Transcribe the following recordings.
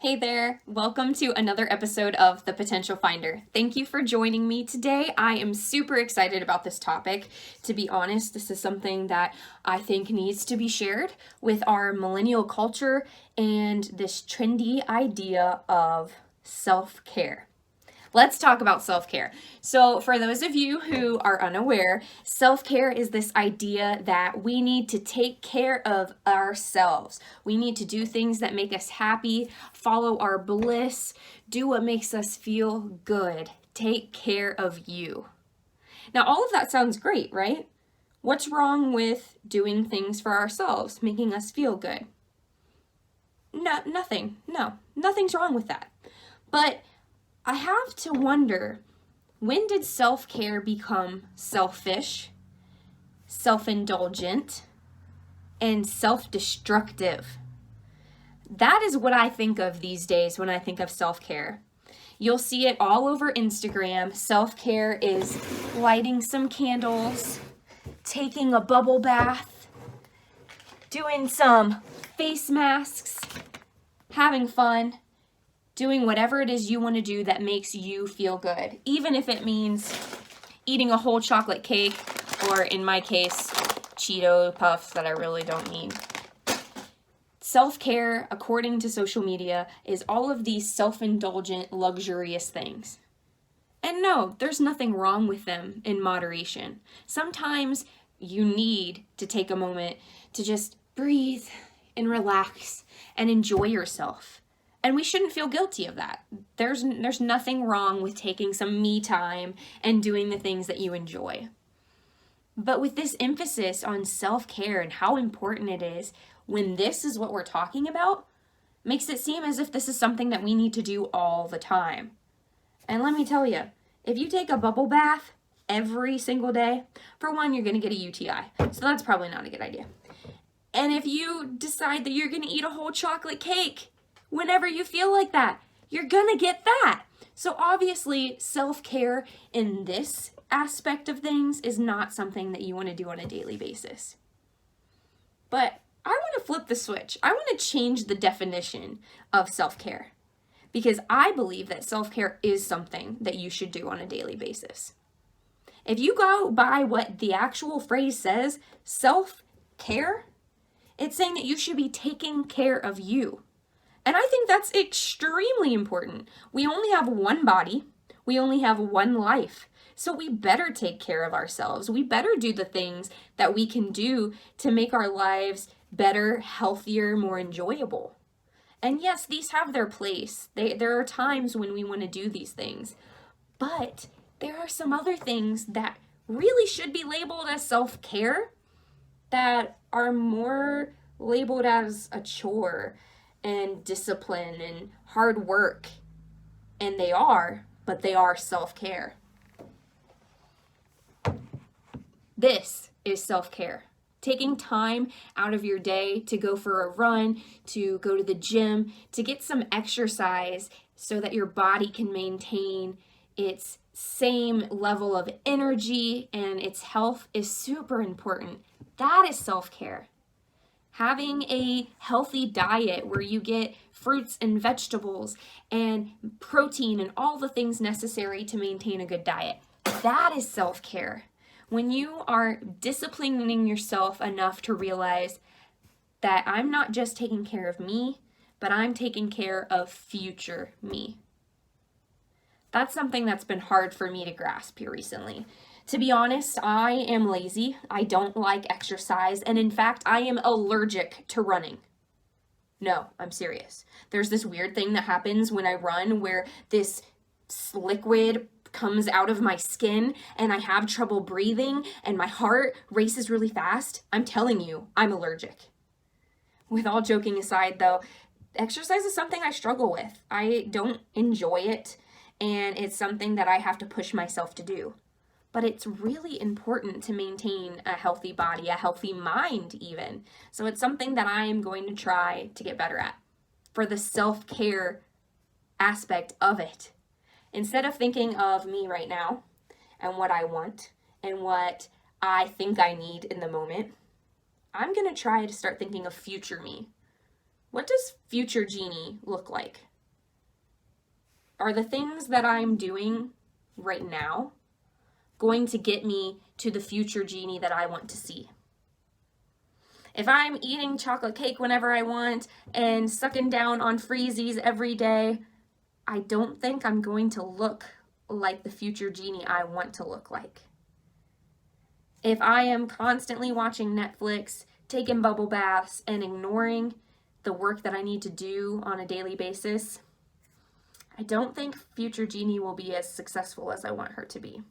Hey there, welcome to another episode of The Potential Finder. Thank you for joining me today. I am super excited about this topic. To be honest, this is something that I think needs to be shared with our millennial culture and this trendy idea of self-care. Let's talk about self-care. So, for those of you who are unaware, self-care is this idea that we need to take care of ourselves. We need to do things that make us happy, follow our bliss, do what makes us feel good. Take care of you. Now, all of that sounds great, right? What's wrong with doing things for ourselves, making us feel good? No, nothing. No, nothing's wrong with that. But I have to wonder, when did self-care become selfish, self-indulgent, and self-destructive? That is what I think of these days when I think of self-care. You'll see it all over Instagram. Self-care is lighting some candles, taking a bubble bath, doing some face masks, having fun, doing whatever it is you want to do that makes you feel good, even if it means eating a whole chocolate cake, or in my case, Cheeto puffs that I really don't need. Self-care, according to social media, is all of these self-indulgent, luxurious things. And no, there's nothing wrong with them in moderation. Sometimes you need to take a moment to just breathe and relax and enjoy yourself. And we shouldn't feel guilty of that. There's nothing wrong with taking some me time and doing the things that you enjoy. But with this emphasis on self-care and how important it is when this is what we're talking about, makes it seem as if this is something that we need to do all the time. And let me tell you, if you take a bubble bath every single day, for one, you're going to get a UTI. So that's probably not a good idea. And if you decide that you're going to eat a whole chocolate cake whenever you feel like that, you're gonna get that. So obviously, self-care in this aspect of things is not something that you want to do on a daily basis. But I want to flip the switch. I want to change the definition of self-care, because I believe that self-care is something that you should do on a daily basis. If you go by what the actual phrase says, self-care, it's saying that you should be taking care of you. And I think that's extremely important. We only have one body. We only have one life. So we better take care of ourselves. We better do the things that we can do to make our lives better, healthier, more enjoyable. And yes, these have their place. There are times when we want to do these things. But there are some other things that really should be labeled as self-care that are more labeled as a chore and discipline and hard work. And they are, but they are self-care. This is self-care. Taking time out of your day to go for a run, to go to the gym, to get some exercise so that your body can maintain its same level of energy and its health is super important. That is self-care. Having a healthy diet where you get fruits and vegetables and protein and all the things necessary to maintain a good diet. That is self-care. When you are disciplining yourself enough to realize that I'm not just taking care of me, but I'm taking care of future me. That's something that's been hard for me to grasp here recently. To be honest, I am lazy. I don't like exercise. And in fact, I am allergic to running. No, I'm serious. There's this weird thing that happens when I run where this liquid comes out of my skin and I have trouble breathing and my heart races really fast. I'm telling you, I'm allergic. With all joking aside though, exercise is something I struggle with. I don't enjoy it, and it's something that I have to push myself to do. But it's really important to maintain a healthy body, a healthy mind even. So it's something that I am going to try to get better at for the self-care aspect of it. Instead of thinking of me right now and what I want and what I think I need in the moment, I'm going to try to start thinking of future me. What does future Jeannie look like? Are the things that I'm doing right now going to get me to the future Jeannie that I want to see? If I'm eating chocolate cake whenever I want and sucking down on freezies every day, I don't think I'm going to look like the future Jeannie I want to look like. If I am constantly watching Netflix, taking bubble baths, and ignoring the work that I need to do on a daily basis, I don't think future Jeannie will be as successful as I want her to be.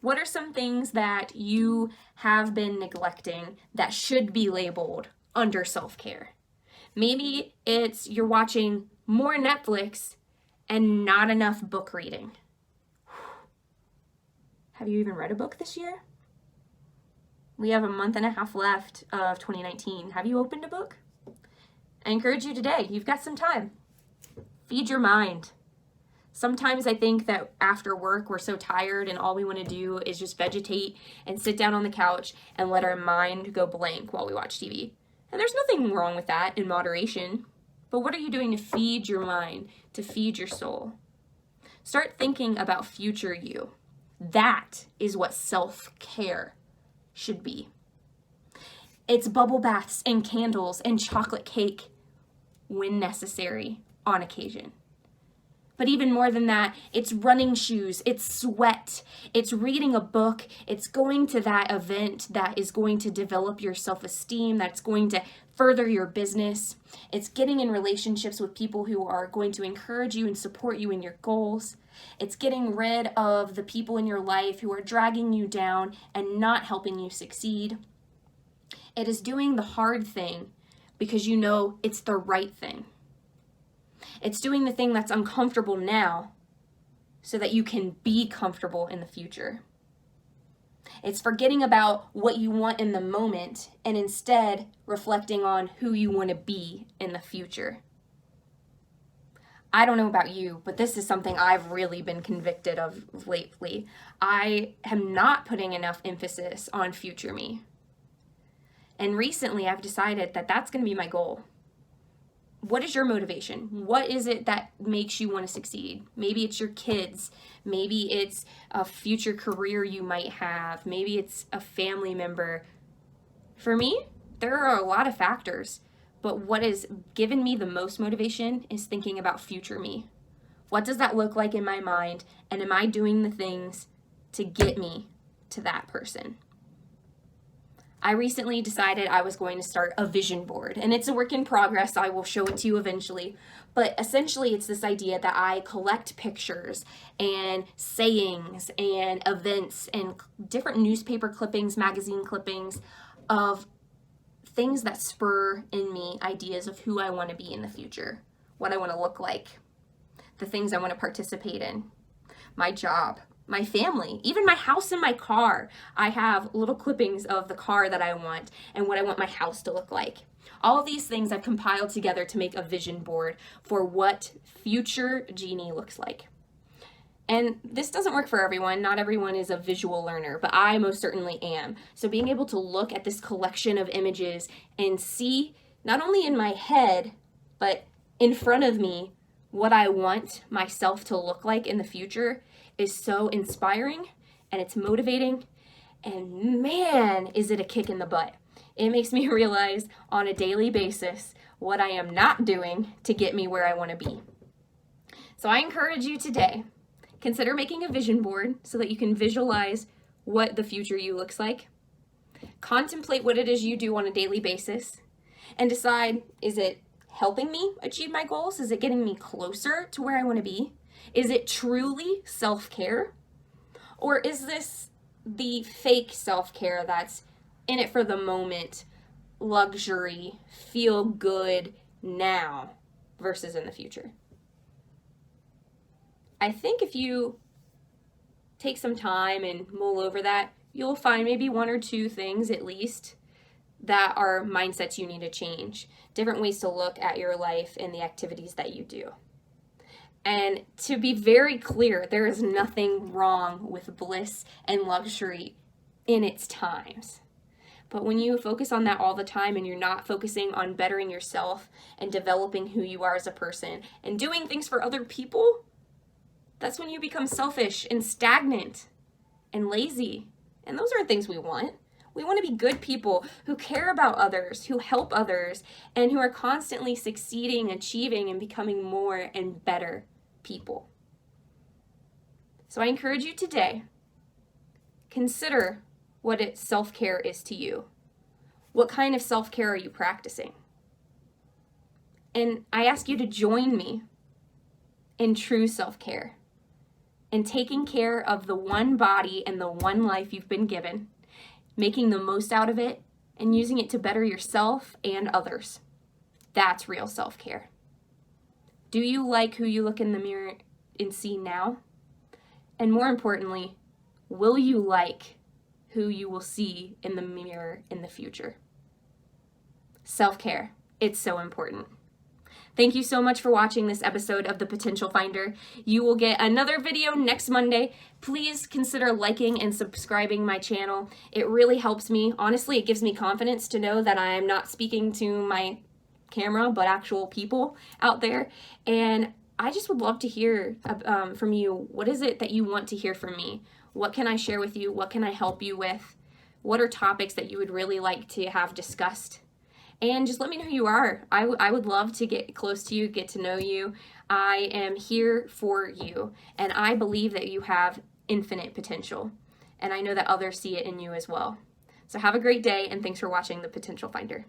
What are some things that you have been neglecting that should be labeled under self-care? Maybe it's you're watching more Netflix and not enough book reading. Have you even read a book this year? We have a month and a half left of 2019. Have you opened a book? I encourage you today. You've got some time. Feed your mind. Sometimes I think that after work, we're so tired and all we want to do is just vegetate and sit down on the couch and let our mind go blank while we watch TV. And there's nothing wrong with that in moderation. But what are you doing to feed your mind, to feed your soul? Start thinking about future you. That is what self-care should be. It's bubble baths and candles and chocolate cake when necessary on occasion. But even more than that, it's running shoes, it's sweat, it's reading a book, it's going to that event that is going to develop your self-esteem, that's going to further your business. It's getting in relationships with people who are going to encourage you and support you in your goals. It's getting rid of the people in your life who are dragging you down and not helping you succeed. It is doing the hard thing because you know it's the right thing. It's doing the thing that's uncomfortable now so that you can be comfortable in the future. It's forgetting about what you want in the moment and instead reflecting on who you want to be in the future. I don't know about you, but this is something I've really been convicted of lately. I am not putting enough emphasis on future me. And recently I've decided that that's going to be my goal. What is your motivation? What is it that makes you want to succeed? Maybe it's your kids. Maybe it's a future career you might have. Maybe it's a family member. For me, there are a lot of factors, but what has given me the most motivation is thinking about future me. What does that look like in my mind? And am I doing the things to get me to that person? I recently decided I was going to start a vision board, and it's a work in progress. I will show it to you eventually, but essentially it's this idea that I collect pictures and sayings and events and different newspaper clippings, magazine clippings of things that spur in me ideas of who I want to be in the future, what I want to look like, the things I want to participate in, my job, my family, even my house and my car. I have little clippings of the car that I want and what I want my house to look like. All of these things I've compiled together to make a vision board for what future Jeannie looks like. And this doesn't work for everyone. Not everyone is a visual learner, but I most certainly am. So being able to look at this collection of images and see, not only in my head, but in front of me, what I want myself to look like in the future is so inspiring, and it's motivating, and man, is it a kick in the butt. It makes me realize on a daily basis what I am not doing to get me where I want to be. So I encourage you today, consider making a vision board so that you can visualize what the future you looks like. Contemplate what it is you do on a daily basis and decide, is it helping me achieve my goals? Is it getting me closer to where I want to be? Is it truly self-care? Or is this the fake self-care that's in it for the moment, luxury, feel good now versus in the future? I think if you take some time and mull over that, you'll find maybe one or two things at least that are mindsets you need to change, different ways to look at your life and the activities that you do. And to be very clear, there is nothing wrong with bliss and luxury in its times. But when you focus on that all the time and you're not focusing on bettering yourself and developing who you are as a person and doing things for other people, that's when you become selfish and stagnant and lazy. And those aren't things we want. We want to be good people who care about others, who help others, and who are constantly succeeding, achieving, and becoming more and better people. So I encourage you today, consider what self-care is to you. What kind of self-care are you practicing? And I ask you to join me in true self-care and taking care of the one body and the one life you've been given, making the most out of it, and using it to better yourself and others. That's real self-care. Do you like who you look in the mirror and see now? And more importantly, will you like who you will see in the mirror in the future? Self-care, it's so important. Thank you so much for watching this episode of The Potential Finder. You will get another video next Monday. Please consider liking and subscribing my channel. It really helps me. Honestly, it gives me confidence to know that I'm not speaking to my camera, but actual people out there. And I just would love to hear from you. What is it that you want to hear from me? What can I share with you? What can I help you with? What are topics that you would really like to have discussed? And just let me know who you are. I would love to get close to you, get to know you. I am here for you. And I believe that you have infinite potential. And I know that others see it in you as well. So have a great day, and thanks for watching The Potential Finder.